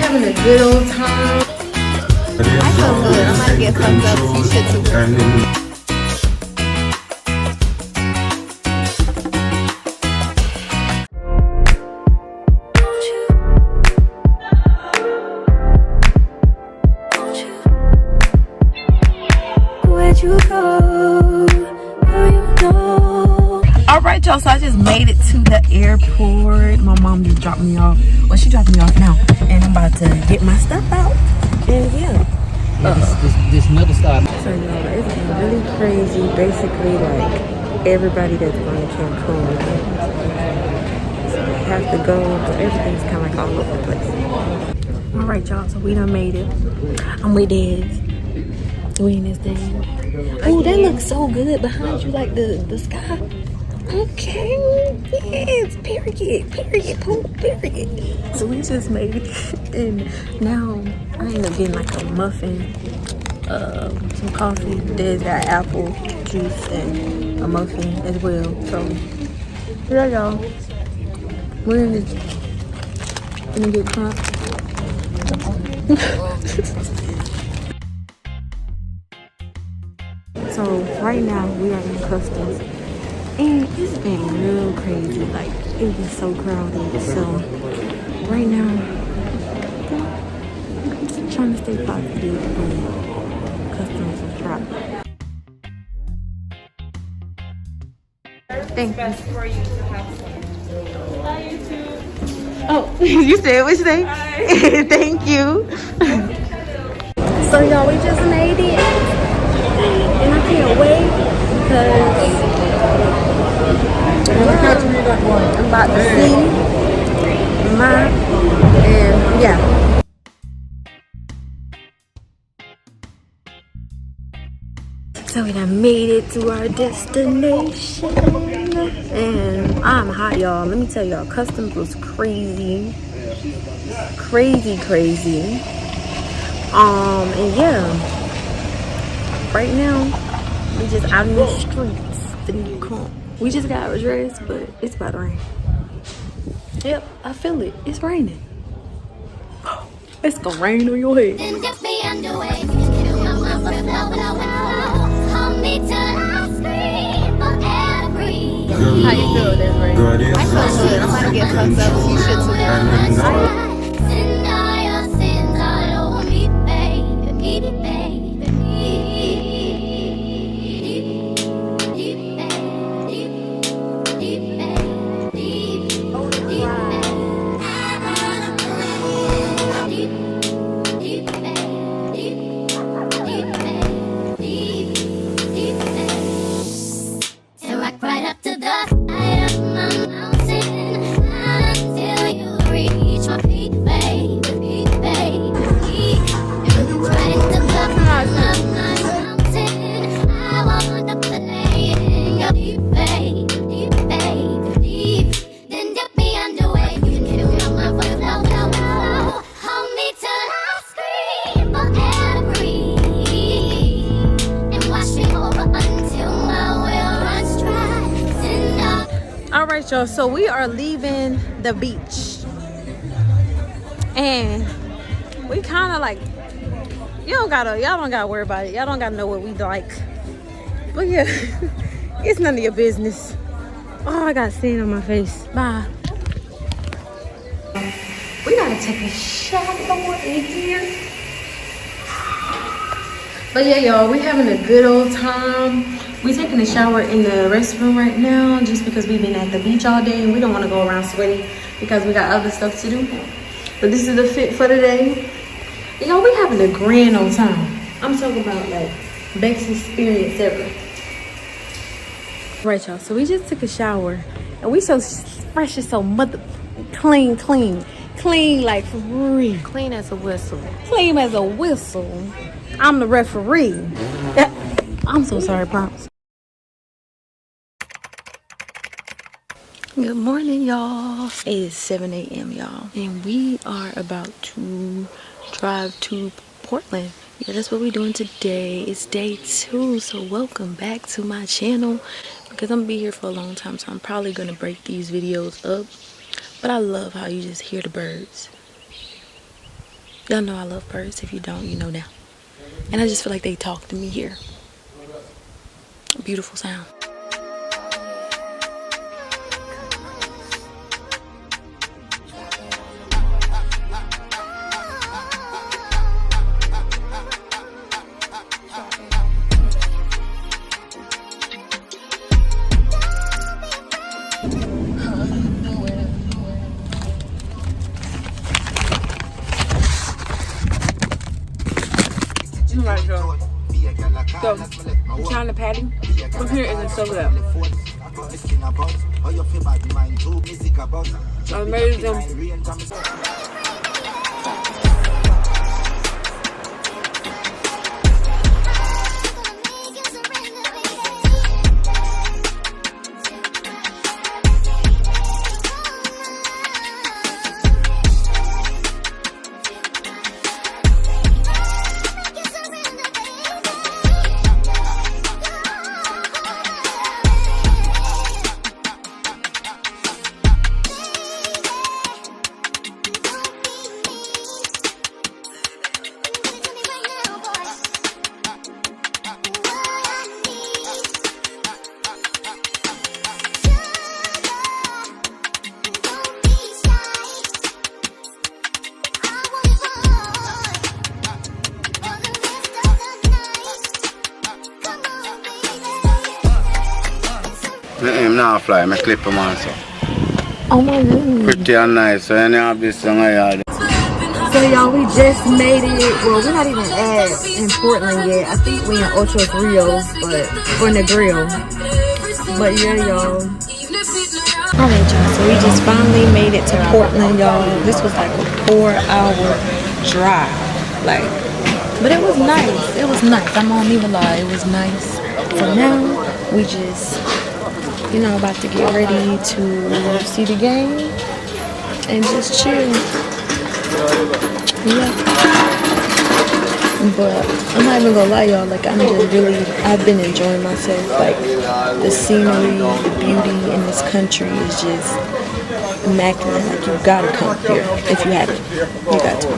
Having a good old time. I feel good. I'm gonna get thumbs up. You should too. Alright y'all, so I just made it to the airport. My mom just dropped me off. Well, she dropped me off now. And I'm about to get my stuff out. And yeah. This middle stop. So y'all, it's been really crazy. Basically, like, everybody that's going to Cancun have to go. But everything's kind of like all over the place. Alright y'all, so we done made it. I'm with Dez. We in this thing. Oh, that looks so good behind you, like the sky. Okay, yes, period, poop, period. So we just made it, and now I ended up getting like a muffin, some coffee. There's got apple juice and a muffin as well. So yeah, y'all, we're in a good crump. So right now we are in customs. And it's been real crazy, like it was so crowded. So right now, I'm trying to stay positive when customs is dropped. Thank you. Oh, you said what you say? Thank you. So y'all, we just made it, and I can't wait because I'm about to see and yeah. So we done made it to our destination. And I'm hot, y'all. Let me tell y'all, customs was crazy. Crazy. And yeah. Right now, we just out in the streets. The new comp. We just got our dress, but it's about to rain. Yep, I feel it. It's raining. It's gonna rain on your head. How you feel, Desiree? I feel good. I'm about to get thumbs up. You should too. Alright y'all, so we are leaving the beach and we kind of like, y'all don't gotta worry about it. Y'all don't gotta know what we like, but yeah. It's none of your business. Oh, I got sand on my face. Bye. We gotta take a shower in here. But yeah, y'all, we having a good old time. We taking a shower in the restroom right now just because we've been at the beach all day and we don't want to go around sweaty because we got other stuff to do. But this is the fit for today. Y'all, we having a grand old time. I'm talking about like best experience ever. Right, y'all, so we just took a shower and we so fresh and so clean like for real. Clean as a whistle. Clean as a whistle. I'm the referee. I'm so sorry, Pops. Good morning, y'all. It is 7 a.m., y'all. And we are about to drive to Portland. Yeah, that's what we're doing today. It's day 2, so welcome back to my channel. Because I'm going to be here for a long time, so I'm probably going to break these videos up. But I love how you just hear the birds. Y'all know I love birds. If you don't, you know now. And I just feel like they talk to me here. Beautiful sound. So, China patty from here isn't so good. Amazing. I'm not fly, I clip him on so. Oh my goodness. Pretty and nice, so you have this song I had. So y'all, we just made it. Well, we're not even in Portland yet. I think we in Ocho Rios, but on the grill. But yeah, y'all. Alright, y'all. So we just finally made it to Portland, y'all. This was like a 4-hour drive. But it was nice. It was nice. I'm not even lie. It was nice. So now we just, about to get ready to see the game and just chill. Yeah. But I'm not even gonna lie, y'all. I've been enjoying myself. The scenery, the beauty in this country is just immaculate. You gotta come here if you haven't. You got to.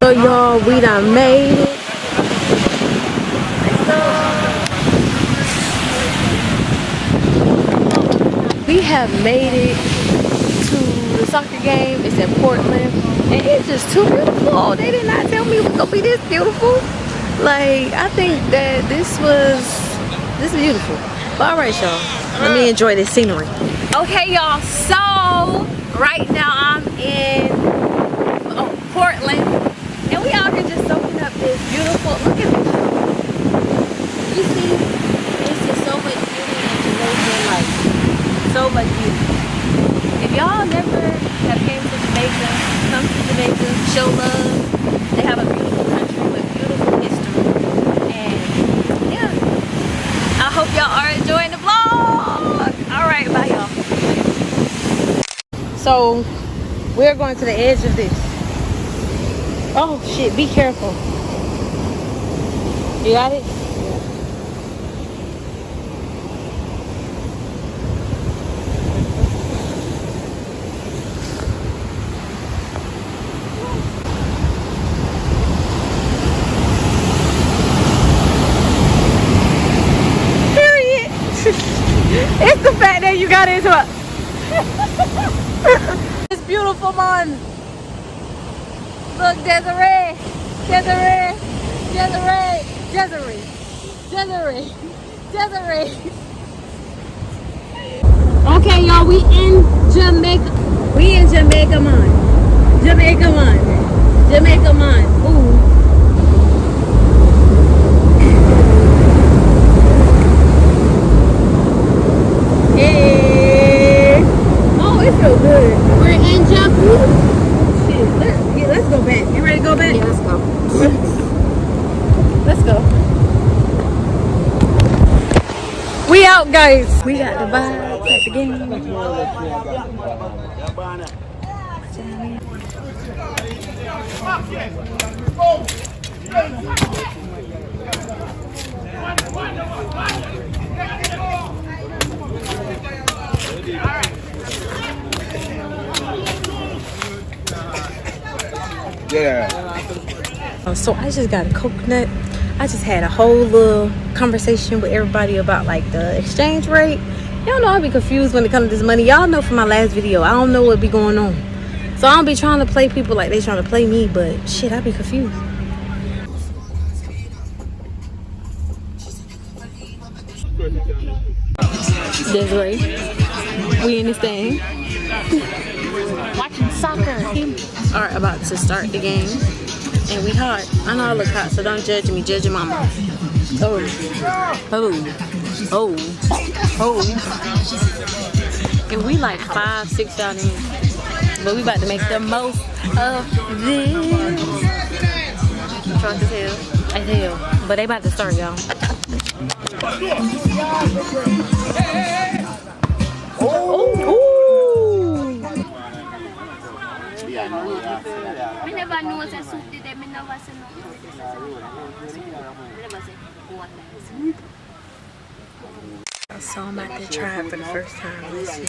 So y'all, we done made it. We have made it to the soccer game. It's in Portland, and it's just too beautiful. They did not tell me it was gonna be this beautiful. I think that this is beautiful. But all right, y'all, let me enjoy this scenery. Okay, y'all. So right now I'm in Portland, and we out here just soaking up this beautiful. Look at this. You see, it's just so much beauty in Jamaica, so much beauty. If y'all never have came to Jamaica, come to Jamaica, show love. They have a beautiful country with beautiful history. And yeah, I hope y'all are enjoying the vlog. Alright, bye y'all. So we're going to the edge of this. Oh shit, be careful. You got it? It's the fact that you got into it. It's beautiful, man. Look, Desiree. Okay, y'all, we in Jamaica. We in Jamaica, man. Jamaica, man. Ooh. Hey. Oh, it feels good. We're in Jamaica. Shit, let's go back. You ready to go back? Yeah, let's go. Let's go. We out, guys. We got the vibes at the game. Yeah. So I just got a coconut. I just had a whole little conversation with everybody about like the exchange rate. Y'all know I be confused when it comes to this money. Y'all know from my last video, I don't know what be going on. So I don't be trying to play people like they trying to play me, but shit, I be confused. Desiree, we in this thing. Watching soccer. All right, about to start the game, and we hot. I know I look hot, so don't judge me. Judge your mama. Oh, oh, oh, oh. And we like 5-6 out in, but we about to make the most of this. Drunk as hell. As hell. But they about to start, y'all. So I'm about to try it for the first time. Let's see.